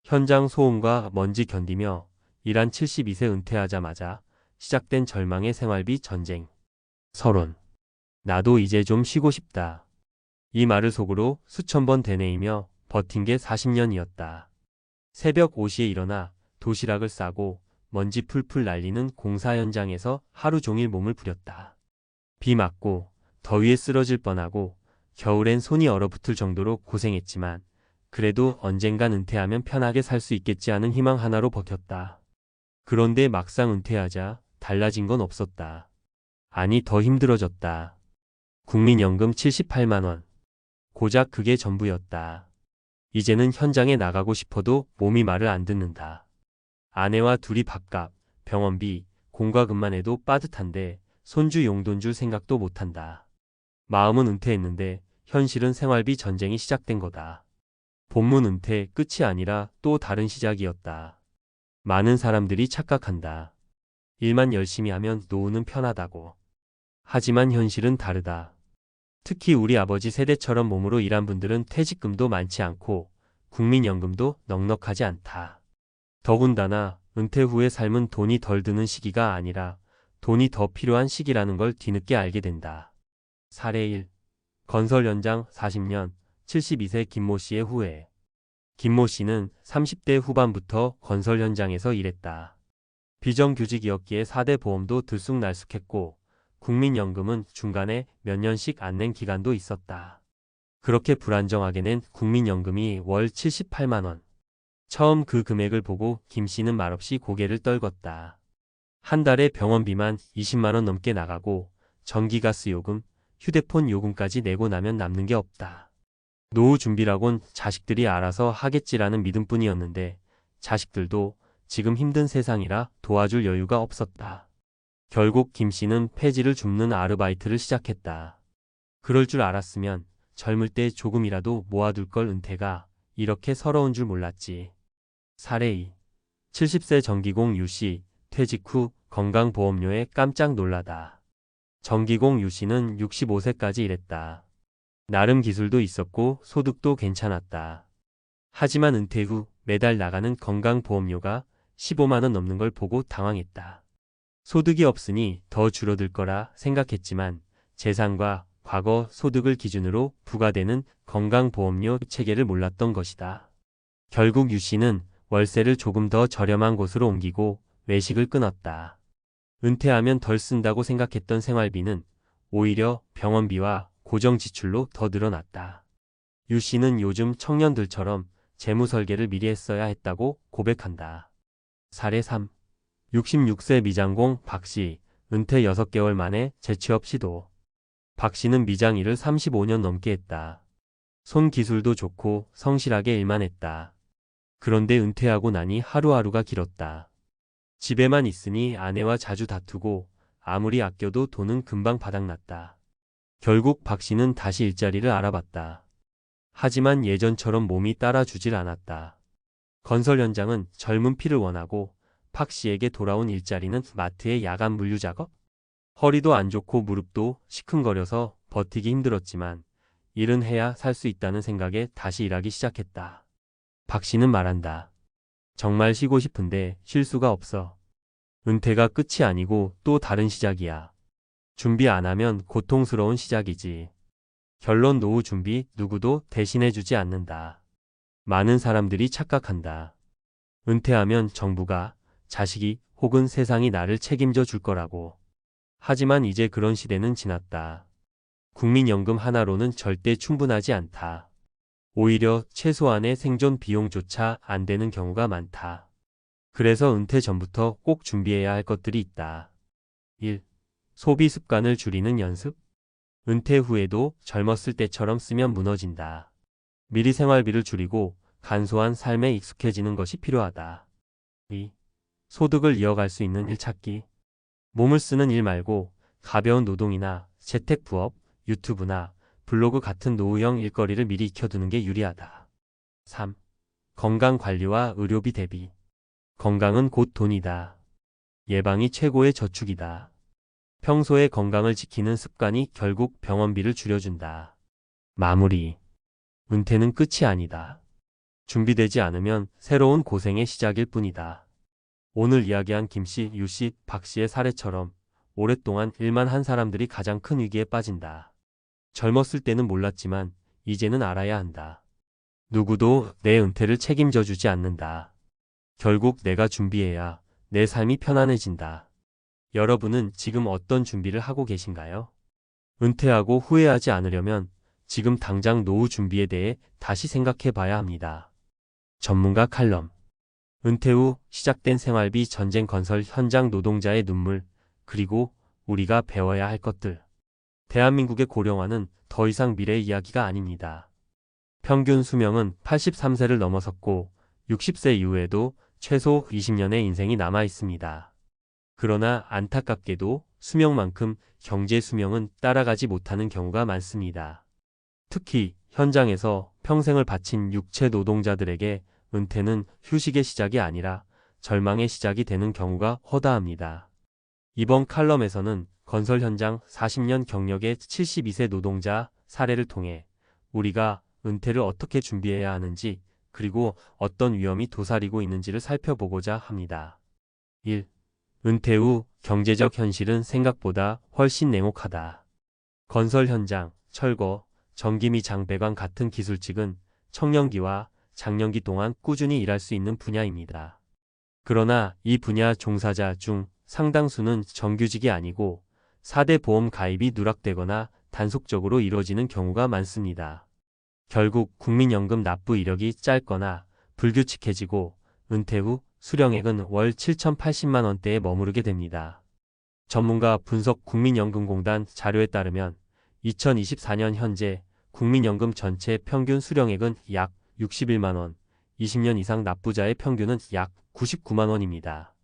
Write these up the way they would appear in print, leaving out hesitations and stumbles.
현장 소음과 먼지 견디며 일한 72세 은퇴하자마자 시작된 절망의 생활비 전쟁. 서론. 나도 이제 좀 쉬고 싶다. 이 말을 속으로 수천 번 되뇌이며 버틴 게 40년이었다. 새벽 5시에 일어나 도시락을 싸고 먼지 풀풀 날리는 공사 현장에서 하루 종일 몸을 부렸다. 비 맞고 더위에 쓰러질 뻔하고 겨울엔 손이 얼어붙을 정도로 고생했지만 그래도 언젠간 은퇴하면 편하게 살 수 있겠지 하는 희망 하나로 버텼다. 그런데 막상 은퇴하자 달라진 건 없었다. 아니, 더 힘들어졌다. 국민연금 78만 원. 고작 그게 전부였다. 이제는 현장에 나가고 싶어도 몸이 말을 안 듣는다. 아내와 둘이 밥값, 병원비, 공과금만 해도 빠듯한데 손주 용돈 줄 생각도 못한다. 마음은 은퇴했는데 현실은 생활비 전쟁이 시작된 거다. 본문 은퇴 끝이 아니라 또 다른 시작이었다. 많은 사람들이 착각한다. 일만 열심히 하면 노후는 편하다고. 하지만 현실은 다르다. 특히 우리 아버지 세대처럼 몸으로 일한 분들은 퇴직금도 많지 않고 국민연금도 넉넉하지 않다. 더군다나 은퇴 후의 삶은 돈이 덜 드는 시기가 아니라 돈이 더 필요한 시기라는 걸 뒤늦게 알게 된다. 사례 1. 건설 현장 40년, 72세 김모 씨의 후회. 김모 씨는 30대 후반부터 건설 현장에서 일했다. 비정규직이었기에 4대 보험도 들쑥날쑥했고 국민연금은 중간에 몇 년씩 안 낸 기간도 있었다. 그렇게 불안정하게 낸 국민연금이 월 78만 원. 처음 그 금액을 보고 김 씨는 말없이 고개를 떨궜다. 한 달에 병원비만 20만 원 넘게 나가고 전기가스 요금, 휴대폰 요금까지 내고 나면 남는 게 없다. 노후 준비라곤 자식들이 알아서 하겠지라는 믿음뿐이었는데 자식들도 지금 힘든 세상이라 도와줄 여유가 없었다. 결국 김 씨는 폐지를 줍는 아르바이트를 시작했다. 그럴 줄 알았으면 젊을 때 조금이라도 모아둘 걸. 은퇴가 이렇게 서러운 줄 몰랐지. 사례 2. 70세 정기공 유씨, 퇴직 후 건강보험료에 깜짝 놀라다. 정기공 유씨는 65세까지 일했다. 나름 기술도 있었고 소득도 괜찮았다. 하지만 은퇴 후 매달 나가는 건강보험료가 15만 원 넘는 걸 보고 당황했다. 소득이 없으니 더 줄어들 거라 생각했지만 재산과 과거 소득을 기준으로 부과되는 건강보험료 체계를 몰랐던 것이다. 결국 유 씨는 월세를 조금 더 저렴한 곳으로 옮기고 외식을 끊었다. 은퇴하면 덜 쓴다고 생각했던 생활비는 오히려 병원비와 고정 지출로 더 늘어났다. 유 씨는 요즘 청년들처럼 재무 설계를 미리 했어야 했다고 고백한다. 사례 3. 66세 미장공 박 씨, 은퇴 6개월 만에 재취업 시도. 박 씨는 미장 일을 35년 넘게 했다. 손 기술도 좋고 성실하게 일만 했다. 그런데 은퇴하고 나니 하루하루가 길었다. 집에만 있으니 아내와 자주 다투고 아무리 아껴도 돈은 금방 바닥났다. 결국 박 씨는 다시 일자리를 알아봤다. 하지만 예전처럼 몸이 따라주질 않았다. 건설 현장은 젊은 피를 원하고 박 씨에게 돌아온 일자리는 마트의 야간 물류 작업? 허리도 안 좋고 무릎도 시큰거려서 버티기 힘들었지만 일은 해야 살 수 있다는 생각에 다시 일하기 시작했다. 박 씨는 말한다. 정말 쉬고 싶은데 쉴 수가 없어. 은퇴가 끝이 아니고 또 다른 시작이야. 준비 안 하면 고통스러운 시작이지. 결론, 노후 준비 누구도 대신해주지 않는다. 많은 사람들이 착각한다. 은퇴하면 정부가, 자식이 혹은 세상이 나를 책임져 줄 거라고. 하지만 이제 그런 시대는 지났다. 국민연금 하나로는 절대 충분하지 않다. 오히려 최소한의 생존 비용조차 안 되는 경우가 많다. 그래서 은퇴 전부터 꼭 준비해야 할 것들이 있다. 1. 소비 습관을 줄이는 연습. 은퇴 후에도 젊었을 때처럼 쓰면 무너진다. 미리 생활비를 줄이고 간소한 삶에 익숙해지는 것이 필요하다. 2. 소득을 이어갈 수 있는 일 찾기. 몸을 쓰는 일 말고 가벼운 노동이나 재택 부업, 유튜브나 블로그 같은 노후형 일거리를 미리 익혀두는 게 유리하다. 3. 건강관리와 의료비 대비. 건강은 곧 돈이다. 예방이 최고의 저축이다. 평소에 건강을 지키는 습관이 결국 병원비를 줄여준다. 마무리. 은퇴는 끝이 아니다. 준비되지 않으면 새로운 고생의 시작일 뿐이다. 오늘 이야기한 김씨, 유씨, 박씨의 사례처럼 오랫동안 일만 한 사람들이 가장 큰 위기에 빠진다. 젊었을 때는 몰랐지만 이제는 알아야 한다. 누구도 내 은퇴를 책임져 주지 않는다. 결국 내가 준비해야 내 삶이 편안해진다. 여러분은 지금 어떤 준비를 하고 계신가요? 은퇴하고 후회하지 않으려면 지금 당장 노후 준비에 대해 다시 생각해 봐야 합니다. 전문가 칼럼. 은퇴 후 시작된 생활비, 전쟁, 건설 현장 노동자의 눈물, 그리고 우리가 배워야 할 것들. 대한민국의 고령화는 더 이상 미래 이야기가 아닙니다. 평균 수명은 83세를 넘어섰고 60세 이후에도 최소 20년의 인생이 남아 있습니다. 그러나 안타깝게도 수명만큼 경제 수명은 따라가지 못하는 경우가 많습니다. 특히 현장에서 평생을 바친 육체 노동자들에게 은퇴는 휴식의 시작이 아니라 절망의 시작이 되는 경우가 허다합니다. 이번 칼럼에서는 건설 현장 40년 경력의 72세 노동자 사례를 통해 우리가 은퇴를 어떻게 준비해야 하는지, 그리고 어떤 위험이 도사리고 있는지를 살펴보고자 합니다. 1. 은퇴 후 경제적 현실은 생각보다 훨씬 냉혹하다. 건설 현장, 철거, 전기 및 장배관 같은 기술직은 청년기와 장년기 동안 꾸준히 일할 수 있는 분야입니다. 그러나 이 분야 종사자 중 상당수는 정규직이 아니고 4대 보험 가입이 누락되거나 단속적으로 이루어지는 경우가 많습니다. 결국 국민연금 납부 이력이 짧거나 불규칙해지고 은퇴 후 수령액은 월 7,080만 원대에 머무르게 됩니다. 전문가 분석 국민연금공단 자료에 따르면 2024년 현재 국민연금 전체 평균 수령액은 약 61만 원, 20년 이상 납부자의 평균은 약 99만 원입니다.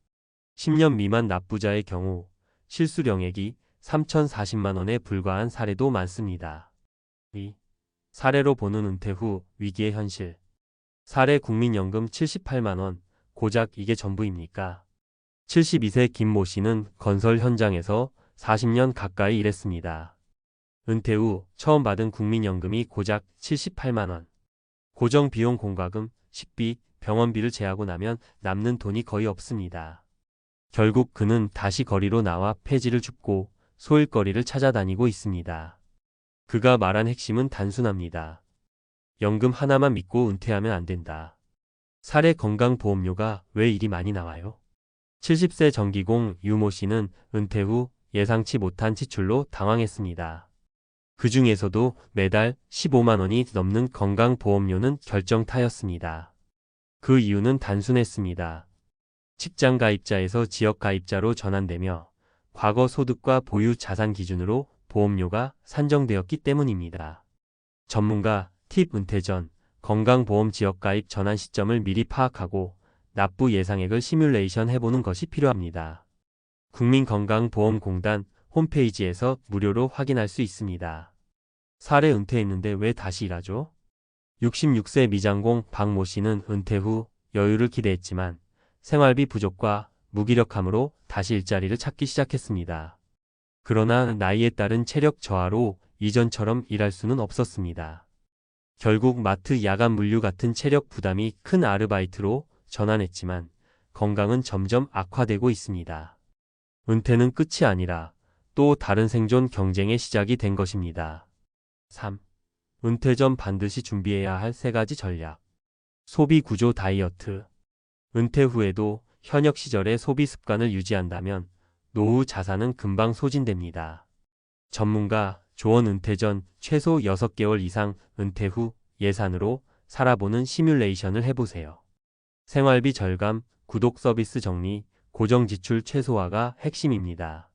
10년 미만 납부자의 경우 실수령액이 3,040만 원에 불과한 사례도 많습니다. 2. 사례로 보는 은퇴 후 위기의 현실. 사례 국민연금 78만 원, 고작 이게 전부입니까? 72세 김모 씨는 건설 현장에서 40년 가까이 일했습니다. 은퇴 후 처음 받은 국민연금이 고작 78만 원. 고정비용 공과금, 식비, 병원비를 제하고 나면 남는 돈이 거의 없습니다. 결국 그는 다시 거리로 나와 폐지를 줍고 소일거리를 찾아다니고 있습니다. 그가 말한 핵심은 단순합니다. 연금 하나만 믿고 은퇴하면 안 된다. 사례 건강보험료가 왜 이리 많이 나와요? 70세 전기공 유모 씨는 은퇴 후 예상치 못한 지출로 당황했습니다. 그 중에서도 매달 15만 원이 넘는 건강보험료는 결정타였습니다. 그 이유는 단순했습니다. 직장 가입자에서 지역 가입자로 전환되며 과거 소득과 보유 자산 기준으로 보험료가 산정되었기 때문입니다. 전문가 팁. 은퇴 전 건강보험 지역 가입 전환 시점을 미리 파악하고 납부 예상액을 시뮬레이션 해보는 것이 필요합니다. 국민건강보험공단 홈페이지에서 무료로 확인할 수 있습니다. 사례 은퇴했는데 왜 다시 일하죠? 66세 미장공 박모 씨는 은퇴 후 여유를 기대했지만 생활비 부족과 무기력함으로 다시 일자리를 찾기 시작했습니다. 그러나 나이에 따른 체력 저하로 이전처럼 일할 수는 없었습니다. 결국 마트 야간 물류 같은 체력 부담이 큰 아르바이트로 전환했지만 건강은 점점 악화되고 있습니다. 은퇴는 끝이 아니라 또 다른 생존 경쟁의 시작이 된 것입니다. 3. 은퇴 전 반드시 준비해야 할 3가지 전략. 소비 구조 다이어트. 은퇴 후에도 현역 시절의 소비 습관을 유지한다면 노후 자산은 금방 소진됩니다. 전문가 조언. 은퇴 전 최소 6개월 이상, 은퇴 후 예산으로 살아보는 시뮬레이션을 해보세요. 생활비 절감, 구독 서비스 정리, 고정 지출 최소화가 핵심입니다.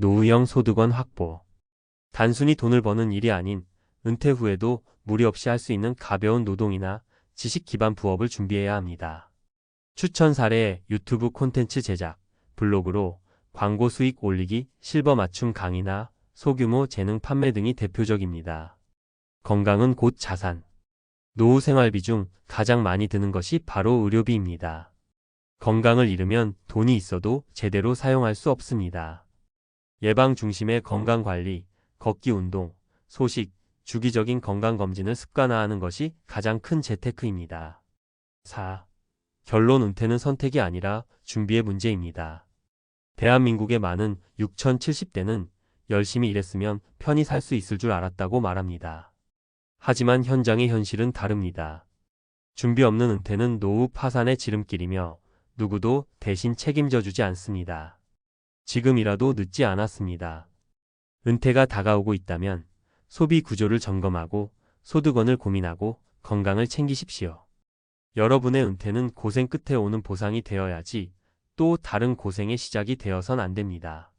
노후형 소득원 확보. 단순히 돈을 버는 일이 아닌 은퇴 후에도 무리 없이 할 수 있는 가벼운 노동이나 지식 기반 부업을 준비해야 합니다. 추천 사례. 유튜브 콘텐츠 제작, 블로그로 광고 수익 올리기, 실버 맞춤 강의나 소규모 재능 판매 등이 대표적입니다. 건강은 곧 자산. 노후 생활비 중 가장 많이 드는 것이 바로 의료비입니다. 건강을 잃으면 돈이 있어도 제대로 사용할 수 없습니다. 예방 중심의 건강관리, 걷기, 운동, 소식, 주기적인 건강검진을 습관화하는 것이 가장 큰 재테크입니다. 4. 결론 은퇴는 선택이 아니라 준비의 문제입니다. 대한민국의 많은 6070대는 열심히 일했으면 편히 살 수 있을 줄 알았다고 말합니다. 하지만 현장의 현실은 다릅니다. 준비 없는 은퇴는 노후 파산의 지름길이며 누구도 대신 책임져 주지 않습니다. 지금이라도 늦지 않았습니다. 은퇴가 다가오고 있다면 소비 구조를 점검하고 소득원을 고민하고 건강을 챙기십시오. 여러분의 은퇴는 고생 끝에 오는 보상이 되어야지 또 다른 고생의 시작이 되어선 안 됩니다.